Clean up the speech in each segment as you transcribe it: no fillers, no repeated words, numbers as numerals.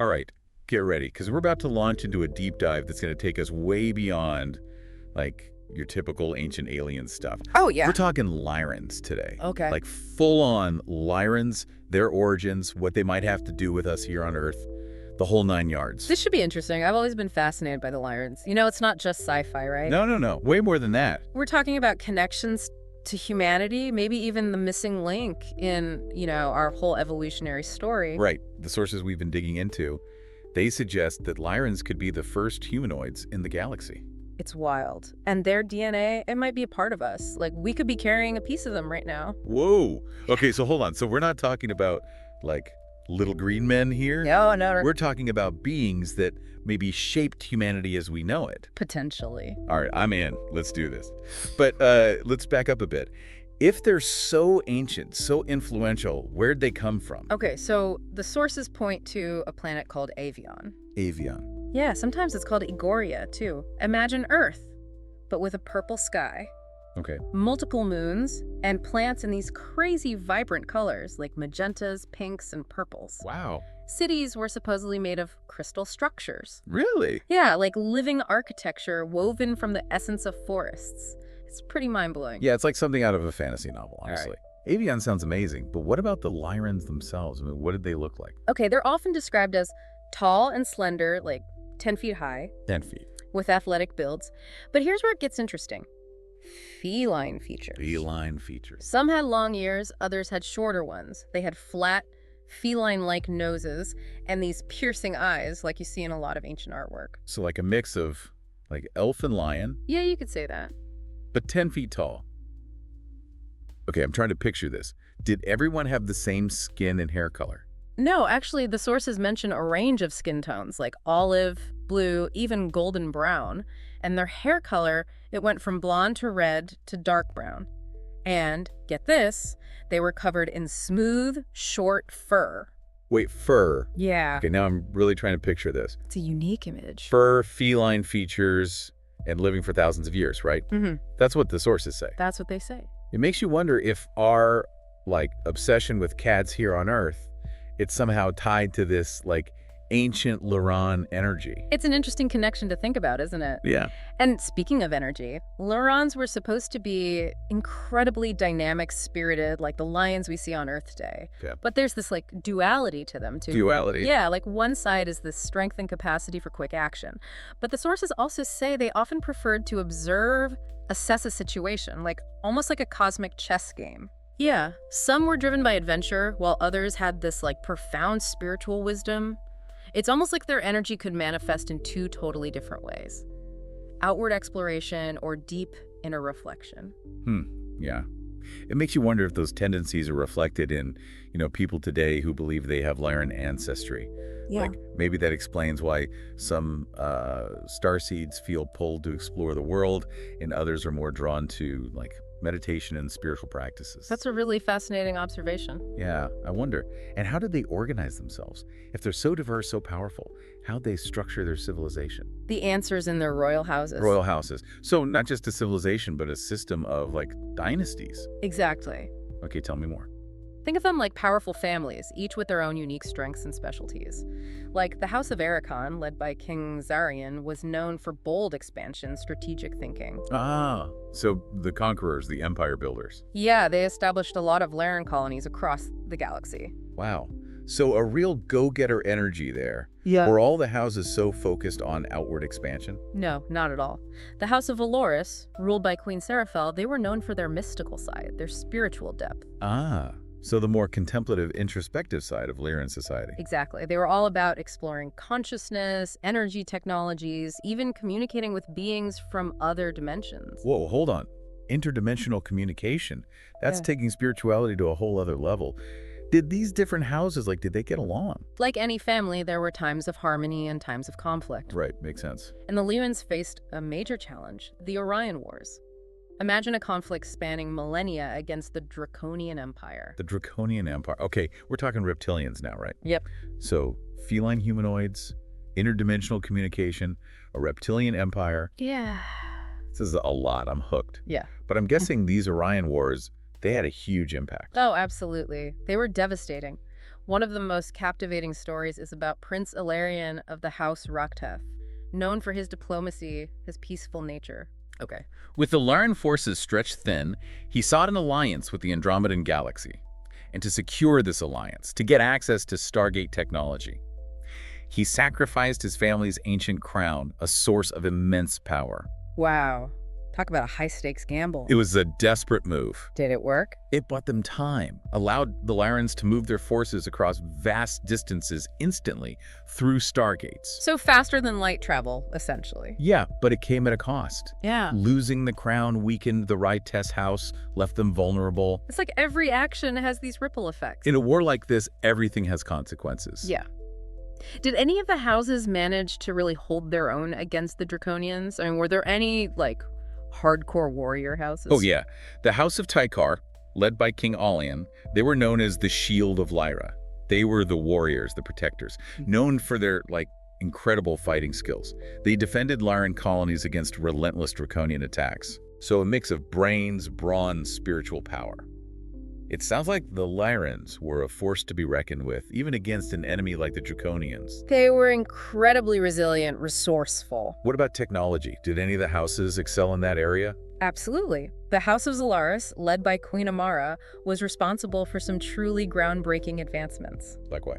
All right, get ready, because we're about to launch into a deep dive that's going to take us way beyond, like, your typical ancient alien stuff. Oh, We're yeah. talking Lyrans today. Okay. Like, full-on Lyrans, their origins, what they might have to do with us here on Earth, the whole 9 yards. This should be interesting. I've always been fascinated by the Lyrans. You know, it's not just sci-fi, right? No, no, no. Way more than that. We're talking about connections to humanity, maybe even the missing link in, our whole evolutionary story. Right. The sources we've been digging into, they suggest that Lyrans could be the first humanoids in the galaxy. It's wild. And their DNA, it might be a part of us. Like, we could be carrying a piece of them right now. Whoa. Okay, so hold on. So we're not talking about, like, little green men here? No, no. We're talking about beings that maybe shaped humanity as we know it. Potentially. All right, I'm in. Let's do this. But let's back up a bit. If they're so ancient, so influential, where'd they come from? Okay, so the sources point to a planet called Avion. Avion. Yeah, sometimes it's called Egoria, too. Imagine Earth, but with a purple sky. Okay. Multiple moons, and plants in these crazy vibrant colors like magentas, pinks, and purples. Wow. Cities were supposedly made of crystal structures. Really? Yeah, like living architecture woven from the essence of forests. It's pretty mind-blowing. Yeah, it's like something out of a fantasy novel, honestly. Right. Avion sounds amazing, but what about the Lyrans themselves? I mean, what did they look like? Okay, they're often described as tall and slender, like 10 feet high. 10 feet. With athletic builds. But here's where it gets interesting. Feline features. Feline features. Some had long ears, others had shorter ones. They had flat, feline-like noses and these piercing eyes like you see in a lot of ancient artwork. So like a mix of, like, elf and lion, Yeah, you could say that. but 10 feet tall. Okay, I'm trying to picture this. Did everyone have the same skin and hair color? No, actually, the sources mention a range of skin tones, like olive, blue, even golden brown. And their hair color, it went from blonde to red to dark brown. And, get this, they were covered in smooth, short fur. Wait, fur. Yeah. Okay, now I'm really trying to picture this. It's a unique image. Fur, feline features, and living for thousands of years, right? Mm-hmm. That's what the sources say. That's what they say. It makes you wonder if our, like, obsession with cats here on Earth, it's somehow tied to this, like, ancient Lyran energy. It's an interesting connection to think about, isn't it? Yeah. And speaking of energy, Lyrans were supposed to be incredibly dynamic, spirited, like the lions we see on Earth today. Yeah. But there's this, like, duality to them, too. Duality. Yeah, like one side is this strength and capacity for quick action. But the sources also say they often preferred to observe, assess a situation, like almost like a cosmic chess game. Yeah, some were driven by adventure, while others had this, like, profound spiritual wisdom. It's almost like their energy could manifest in two totally different ways. Outward exploration or deep inner reflection. Yeah. It makes you wonder if those tendencies are reflected in, people today who believe they have Lyran ancestry. Yeah. Like, maybe that explains why some starseeds feel pulled to explore the world and others are more drawn to, like, meditation and spiritual practices. That's a really fascinating observation. Yeah, I wonder. And how did they organize themselves? If they're so diverse, so powerful, how'd they structure their civilization? The answer's in their royal houses. Royal houses. So not just a civilization, but a system of, like, dynasties. Exactly. Okay, tell me more. Think of them like powerful families, each with their own unique strengths and specialties. Like the House of Arachon, led by King Zarian, was known for bold expansion, strategic thinking. Ah, so the conquerors, the empire builders. Yeah, they established a lot of Lyran colonies across the galaxy. Wow. So a real go-getter energy there. Yeah. Were all the houses so focused on outward expansion? No, not at all. The House of Valoris, ruled by Queen Seraphel, they were known for their mystical side, their spiritual depth. Ah, so the more contemplative, introspective side of Lyran society. Exactly. They were all about exploring consciousness, energy technologies, even communicating with beings from other dimensions. Whoa, hold on. Interdimensional communication. That's Yeah. taking spirituality to a whole other level. Did these different houses, did they get along? Like any family, there were times of harmony and times of conflict. Right, makes sense. And the Lyrans faced a major challenge, the Orion Wars. Imagine a conflict spanning millennia against the Draconian Empire. The Draconian Empire. Okay, we're talking reptilians now, right? Yep. So, feline humanoids, interdimensional communication, a reptilian empire. Yeah. This is a lot. I'm hooked. Yeah. But I'm guessing these Orion Wars, they had a huge impact. Oh, absolutely. They were devastating. One of the most captivating stories is about Prince Ilarion of the House Rakteth, known for his diplomacy, his peaceful nature. Okay. With the Lyran forces stretched thin, he sought an alliance with the Andromedan galaxy. And to secure this alliance, to get access to Stargate technology, he sacrificed his family's ancient crown, a source of immense power. Wow. Talk about a high-stakes gamble. It was a desperate move. Did it work? It bought them time, allowed the Lyrans to move their forces across vast distances instantly through stargates. So faster than light travel, essentially. Yeah, but it came at a cost. Yeah. Losing the crown weakened the Rakteth's house, left them vulnerable. It's like every action has these ripple effects. In a war like this, everything has consequences. Yeah. Did any of the houses manage to really hold their own against the Draconians? I mean, were there any, hardcore warrior houses? Oh, yeah. The House of Tykar, led by King Alian, they were known as the Shield of Lyra. They were the warriors, the protectors, known for their, incredible fighting skills. They defended Lyran colonies against relentless Draconian attacks. So a mix of brains, brawn, spiritual power. It sounds like the Lyrans were a force to be reckoned with, even against an enemy like the Draconians. They were incredibly resilient, resourceful. What about technology? Did any of the houses excel in that area? Absolutely. The House of Zalaris, led by Queen Amara, was responsible for some truly groundbreaking advancements. Like what?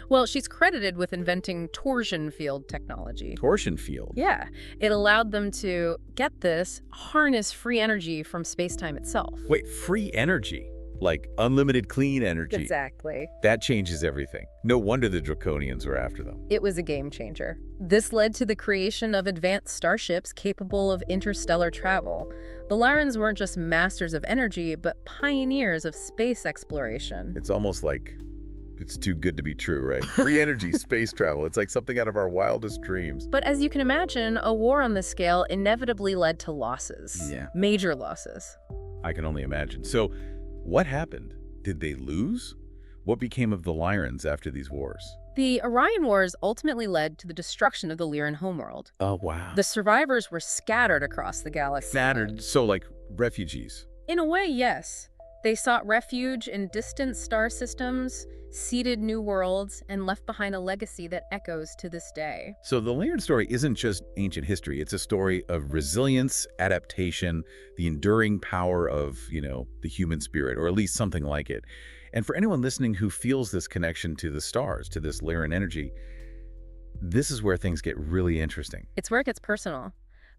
Well, she's credited with inventing torsion field technology. Torsion field? Yeah. It allowed them to, get this, harness free energy from space-time itself. Wait, free energy? Like unlimited clean energy? Exactly. That changes everything. No wonder the Draconians were after them. It was a game changer. This led to the creation of advanced starships capable of interstellar travel. The Lyrans weren't just masters of energy, but pioneers of space exploration. It's almost like it's too good to be true, right? Free energy, space travel. It's like something out of our wildest dreams. But as you can imagine, a war on this scale inevitably led to losses. Yeah. Major losses. I can only imagine. So, what happened? Did they lose? What became of the Lyrans after these wars? The Orion Wars ultimately led to the destruction of the Lyran homeworld. Oh, wow. The survivors were scattered across the galaxy. Scattered, so like refugees. In a way, yes. They sought refuge in distant star systems, seeded new worlds, and left behind a legacy that echoes to this day. So the Lyran story isn't just ancient history. It's a story of resilience, adaptation, the enduring power of, the human spirit, or at least something like it. And for anyone listening who feels this connection to the stars, to this Lyran energy, this is where things get really interesting. It's where it gets personal.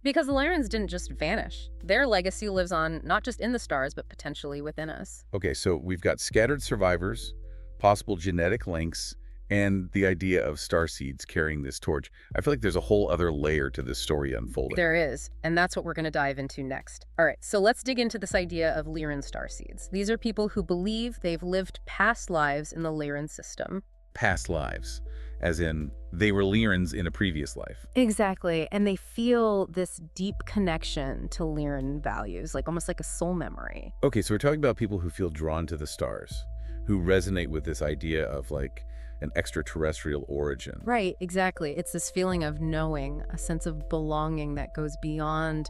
Because the Lyrans didn't just vanish. Their legacy lives on not just in the stars, but potentially within us. Okay, so we've got scattered survivors, possible genetic links, and the idea of starseeds carrying this torch. I feel like there's a whole other layer to this story unfolding. There is, and that's what we're going to dive into next. All right, so let's dig into this idea of Lyran starseeds. These are people who believe they've lived past lives in the Lyran system. Past lives, as in they were Lyrans in a previous life. Exactly, and they feel this deep connection to Lyran values, almost like a soul memory. Okay, so we're talking about people who feel drawn to the stars, who resonate with this idea of an extraterrestrial origin. Right, exactly. It's this feeling of knowing, a sense of belonging that goes beyond,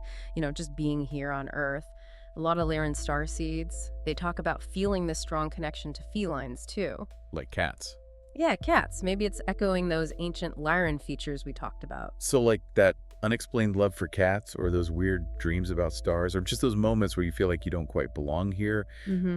just being here on Earth. A lot of Lyran starseeds, they talk about feeling this strong connection to felines, too. Like cats. Yeah, cats. Maybe it's echoing those ancient Lyran features we talked about. So like that unexplained love for cats, or those weird dreams about stars, or just those moments where you feel like you don't quite belong here.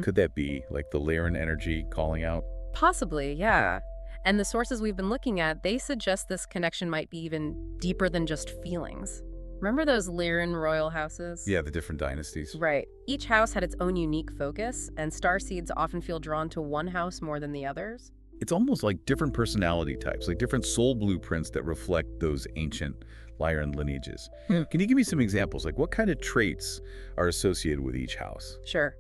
Could that be like the Lyran energy calling out? Possibly, yeah. And the sources we've been looking at, they suggest this connection might be even deeper than just feelings. Remember those Lyran royal houses? Yeah, the different dynasties. Right. Each house had its own unique focus, and starseeds often feel drawn to one house more than the others. It's almost like different personality types, like different soul blueprints that reflect those ancient Lyran lineages. Can you give me some examples? Like what kind of traits are associated with each house? Sure.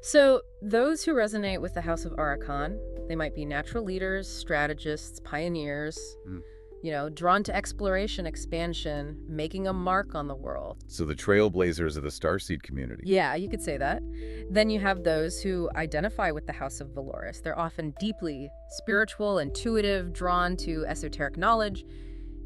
So those who resonate with the House of Arakan, they might be natural leaders, strategists, pioneers, drawn to exploration, expansion, making a mark on the world. So the trailblazers of the Starseed community. Yeah, you could say that. Then you have those who identify with the House of Valoris. They're often deeply spiritual, intuitive, drawn to esoteric knowledge.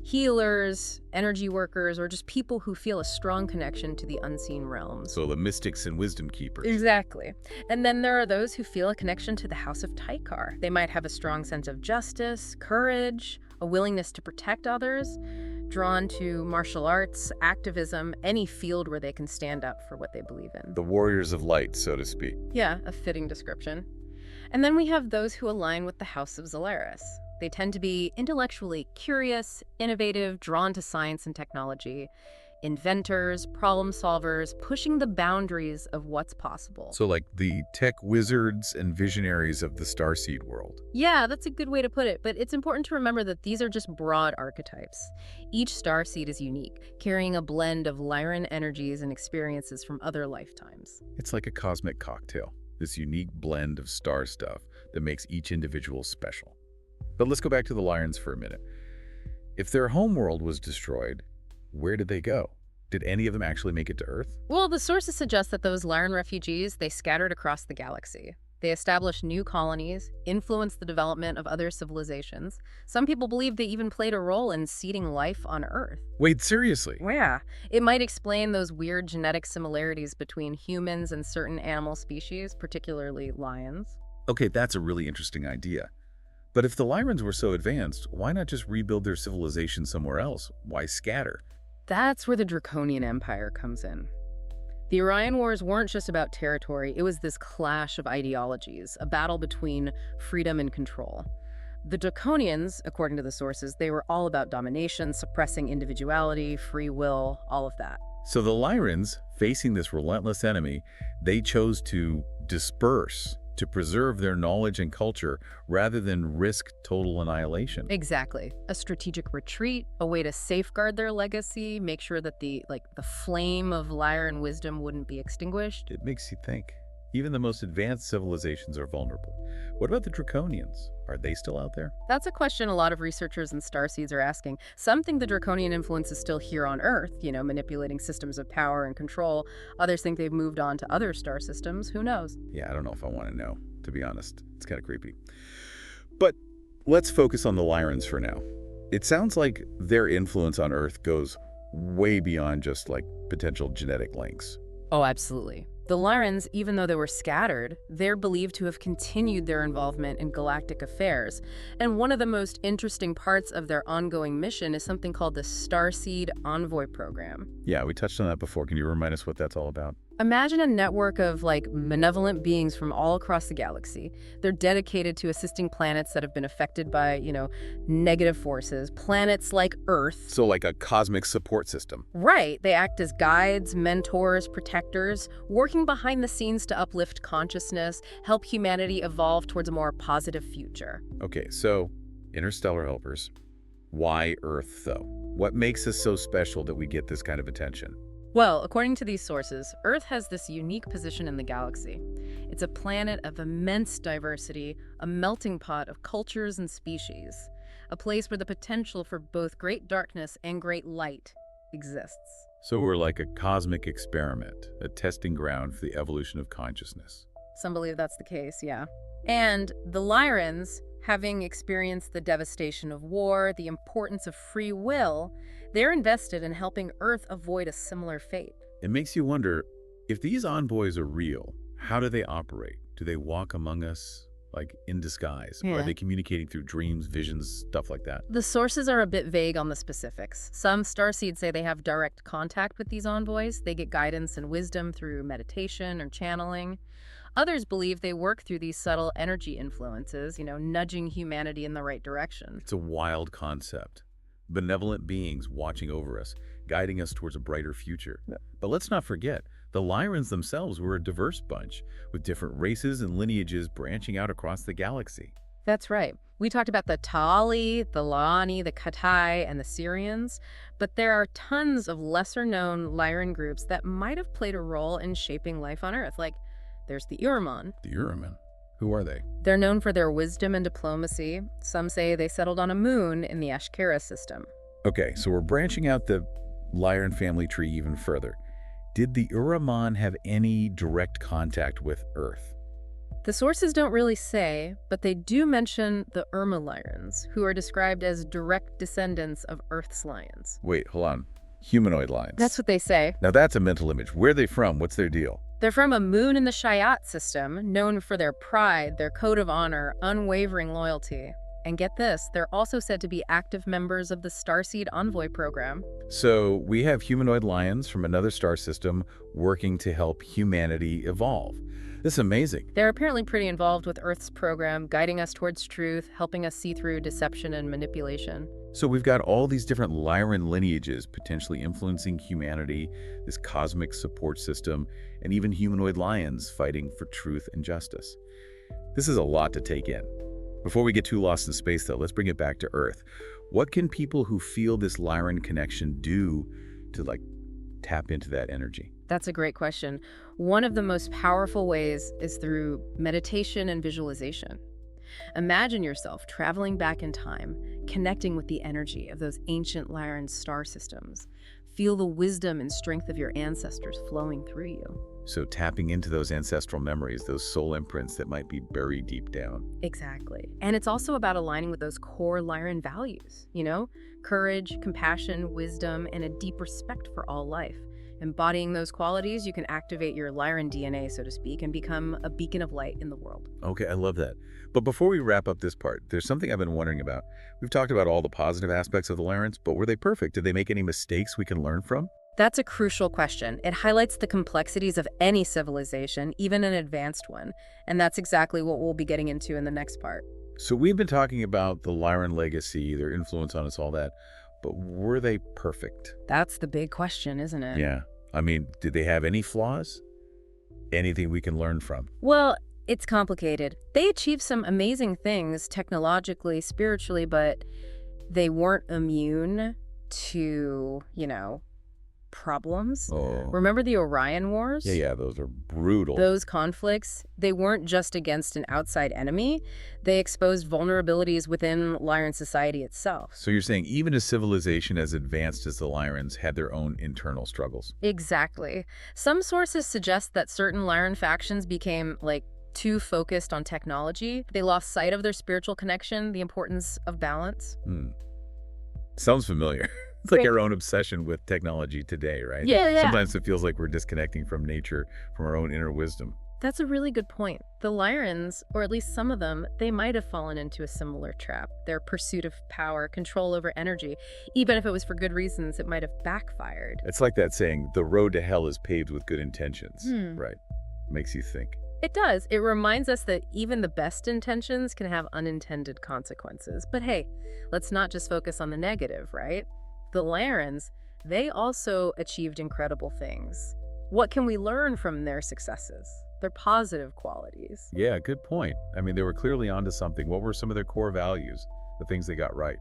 healers, energy workers, or just people who feel a strong connection to the unseen realms. So the mystics and wisdom keepers. Exactly. And then there are those who feel a connection to the House of Tykar. They might have a strong sense of justice, courage, a willingness to protect others, drawn to martial arts, activism, any field where they can stand up for what they believe in. The warriors of light, so to speak. Yeah, a fitting description. And then we have those who align with the House of Zolaris. They tend to be intellectually curious, innovative, drawn to science and technology, inventors, problem solvers, pushing the boundaries of what's possible. So like the tech wizards and visionaries of the Starseed world. Yeah, that's a good way to put it, but it's important to remember that these are just broad archetypes. Each starseed is unique, carrying a blend of Lyran energies and experiences from other lifetimes. It's like a cosmic cocktail, this unique blend of star stuff that makes each individual special. But let's go back to the Lyrans for a minute. If their homeworld was destroyed, where did they go? Did any of them actually make it to Earth? Well, the sources suggest that those Lyran refugees, they scattered across the galaxy. They established new colonies, influenced the development of other civilizations. Some people believe they even played a role in seeding life on Earth. Wait, seriously? Yeah, it might explain those weird genetic similarities between humans and certain animal species, particularly lions. Okay, that's a really interesting idea. But if the Lyrans were so advanced, why not just rebuild their civilization somewhere else? Why scatter? That's where the Draconian Empire comes in. The Orion Wars weren't just about territory, it was this clash of ideologies, a battle between freedom and control. The Draconians, according to the sources, they were all about domination, suppressing individuality, free will, all of that. So the Lyrans, facing this relentless enemy, they chose to disperse, to preserve their knowledge and culture rather than risk total annihilation. Exactly. A strategic retreat, a way to safeguard their legacy, make sure that the flame of Lyran wisdom wouldn't be extinguished. It makes you think. Even the most advanced civilizations are vulnerable. What about the Draconians? Are they still out there? That's a question a lot of researchers and starseeds are asking. Some think the Draconian influence is still here on Earth, manipulating systems of power and control. Others think they've moved on to other star systems. Who knows? Yeah, I don't know if I want to know, to be honest. It's kind of creepy. But let's focus on the Lyrans for now. It sounds like their influence on Earth goes way beyond just like potential genetic links. Oh, absolutely. The Lyrans, even though they were scattered, they're believed to have continued their involvement in galactic affairs. And one of the most interesting parts of their ongoing mission is something called the Starseed Envoy Program. Yeah, we touched on that before. Can you remind us what that's all about? Imagine a network of benevolent beings from all across the galaxy. They're dedicated to assisting planets that have been affected by, negative forces, planets like Earth. So like a cosmic support system. Right. They act as guides, mentors, protectors, working behind the scenes to uplift consciousness, help humanity evolve towards a more positive future. Okay, so interstellar helpers. Why Earth, though? What makes us so special that we get this kind of attention? Well, according to these sources, Earth has this unique position in the galaxy. It's a planet of immense diversity, a melting pot of cultures and species, a place where the potential for both great darkness and great light exists. So we're like a cosmic experiment, a testing ground for the evolution of consciousness. Some believe that's the case, yeah. And the Lyrans, having experienced the devastation of war, the importance of free will, they're invested in helping Earth avoid a similar fate. It makes you wonder, if these envoys are real, how do they operate? Do they walk among us, like in disguise? Yeah. Are they communicating through dreams, visions, stuff like that? The sources are a bit vague on the specifics. Some starseeds say they have direct contact with these envoys. They get guidance and wisdom through meditation or channeling. Others believe they work through these subtle energy influences, nudging humanity in the right direction. It's a wild concept. Benevolent beings watching over us, guiding us towards a brighter future. Yeah. But let's not forget, the Lyrans themselves were a diverse bunch, with different races and lineages branching out across the galaxy. That's right. We talked about the Taali, the Laani, the Katai, and the Syrians, but there are tons of lesser-known Lyran groups that might have played a role in shaping life on Earth. Like, there's the Uraman. The Uraman? Who are they? They're known for their wisdom and diplomacy. Some say they settled on a moon in the Ashkara system. Okay, so we're branching out the Lyran family tree even further. Did the Uraman have any direct contact with Earth? The sources don't really say, but they do mention the Lyrans, who are described as direct descendants of Earth's lions. Wait, hold on. Humanoid lions. That's what they say. Now that's a mental image. Where are they from? What's their deal? They're from a moon in the Shayat system, known for their pride, their code of honor, unwavering loyalty. And get this, they're also said to be active members of the Starseed Envoy program. So we have humanoid lions from another star system working to help humanity evolve. This is amazing. They're apparently pretty involved with Earth's program, guiding us towards truth, helping us see through deception and manipulation. So we've got all these different Lyran lineages potentially influencing humanity, this cosmic support system, and even humanoid lions fighting for truth and justice. This is a lot to take in. Before we get too lost in space, though, let's bring it back to Earth. What can people who feel this Lyran connection do to, tap into that energy? That's a great question. One of the most powerful ways is through meditation and visualization. Imagine yourself traveling back in time, connecting with the energy of those ancient Lyran star systems. Feel the wisdom and strength of your ancestors flowing through you. So tapping into those ancestral memories, those soul imprints that might be buried deep down. Exactly. And it's also about aligning with those core Lyran values, courage, compassion, wisdom, and a deep respect for all life. Embodying those qualities, you can activate your Lyran DNA, so to speak, and become a beacon of light in the world. Okay, I love that. But before we wrap up this part, there's something I've been wondering about. We've talked about all the positive aspects of the Lyrans, but were they perfect? Did they make any mistakes we can learn from? That's a crucial question. It highlights the complexities of any civilization, even an advanced one. And that's exactly what we'll be getting into in the next part. So we've been talking about the Lyran legacy, their influence on us, all that. But were they perfect? That's the big question, isn't it? Yeah. I mean, did they have any flaws? Anything we can learn from? Well, it's complicated. They achieved some amazing things technologically, spiritually, but they weren't immune to, problems. Oh. Remember the Orion Wars? Yeah, those are brutal. Those conflicts, they weren't just against an outside enemy. They exposed vulnerabilities within Lyran society itself. So you're saying even a civilization as advanced as the Lyrans had their own internal struggles? Exactly. Some sources suggest that certain Lyran factions became, too focused on technology. They lost sight of their spiritual connection, the importance of balance. Sounds familiar. It's like our own obsession with technology today, right? Yeah. Sometimes it feels like we're disconnecting from nature, from our own inner wisdom. That's a really good point. The Lyrans, or at least some of them, they might have fallen into a similar trap. Their pursuit of power, control over energy, even if it was for good reasons, it might have backfired. It's like that saying, the road to hell is paved with good intentions, Hmm. right? Makes you think. It does. It reminds us that even the best intentions can have unintended consequences. But hey, let's not just focus on the negative, right? The Lyrans, they also achieved incredible things. What can we learn from their successes? Their positive qualities? Yeah, good point. I mean, they were clearly onto something. What were some of their core values, the things they got right?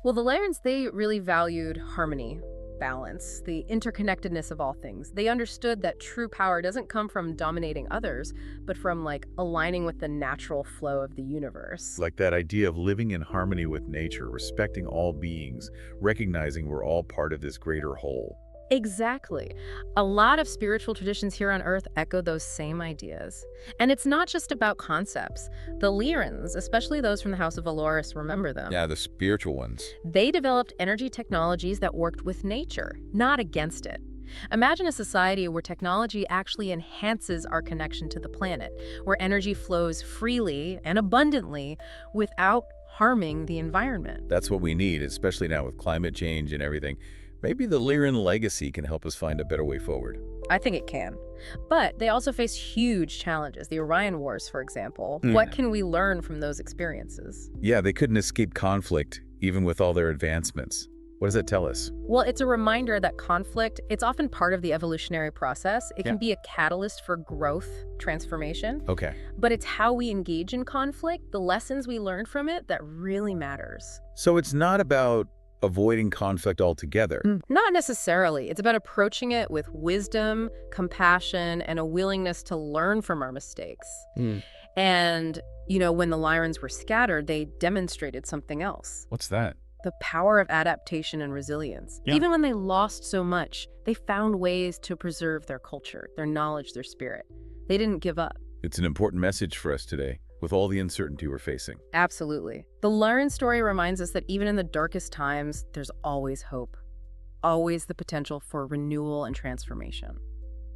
Well, the Lyrans, they really valued harmony, balance, the interconnectedness of all things. They understood that true power doesn't come from dominating others, but from aligning with the natural flow of the universe. Like that idea of living in harmony with nature, respecting all beings, recognizing we're all part of this greater whole. Exactly. A lot of spiritual traditions here on Earth echo those same ideas. And it's not just about concepts. The Lyrans, especially those from the House of Valoris, remember them. Yeah, the spiritual ones. They developed energy technologies that worked with nature, not against it. Imagine a society where technology actually enhances our connection to the planet, where energy flows freely and abundantly without harming the environment. That's what we need, especially now with climate change and everything. Maybe the Lyran legacy can help us find a better way forward. I think it can. But they also face huge challenges. The Orion Wars, for example. What can we learn from those experiences? Yeah, they couldn't escape conflict, even with all their advancements. What does that tell us? Well, it's a reminder that conflict, it's often part of the evolutionary process. It can be a catalyst for growth, transformation. Okay. But it's how we engage in conflict, the lessons we learn from it, that really matters. So it's not about avoiding conflict altogether. Not necessarily. It's about approaching it with wisdom, compassion, and a willingness to learn from our mistakes. And, when the Lyrans were scattered, they demonstrated something else. What's that? The power of adaptation and resilience. Yeah. Even when they lost so much, they found ways to preserve their culture, their knowledge, their spirit. They didn't give up. It's an important message for us today, with all the uncertainty we're facing. Absolutely. The Lyran story reminds us that even in the darkest times, there's always hope. Always the potential for renewal and transformation.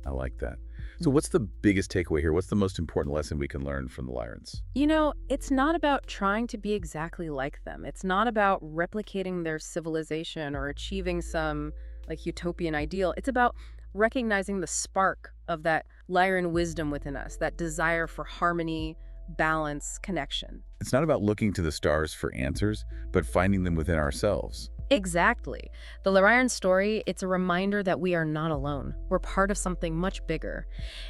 I like that. So what's the biggest takeaway here? What's the most important lesson we can learn from the Lyrans? You know, it's not about trying to be exactly like them. It's not about replicating their civilization or achieving some, like, utopian ideal. It's about recognizing the spark of that Lyran wisdom within us, that desire for harmony, balance, connection. It's not about looking to the stars for answers, but finding them within ourselves. Exactly. The Lyran story, it's a reminder that we are not alone. We're part of something much bigger.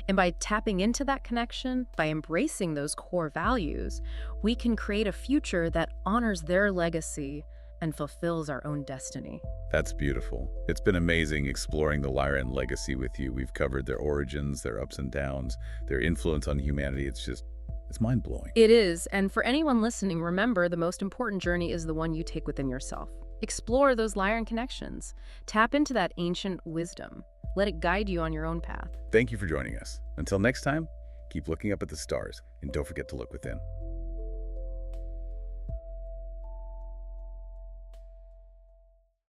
And by tapping into that connection, by embracing those core values, we can create a future that honors their legacy and fulfills our own destiny. That's beautiful. It's been amazing exploring the Lyran legacy with you. We've covered their origins, their ups and downs, their influence on humanity. It's mind-blowing. It is, and for anyone listening, remember the most important journey is the one you take within yourself. Explore those Lyran connections. Tap into that ancient wisdom. Let it guide you on your own path. Thank you for joining us. Until next time, keep looking up at the stars, and don't forget to look within.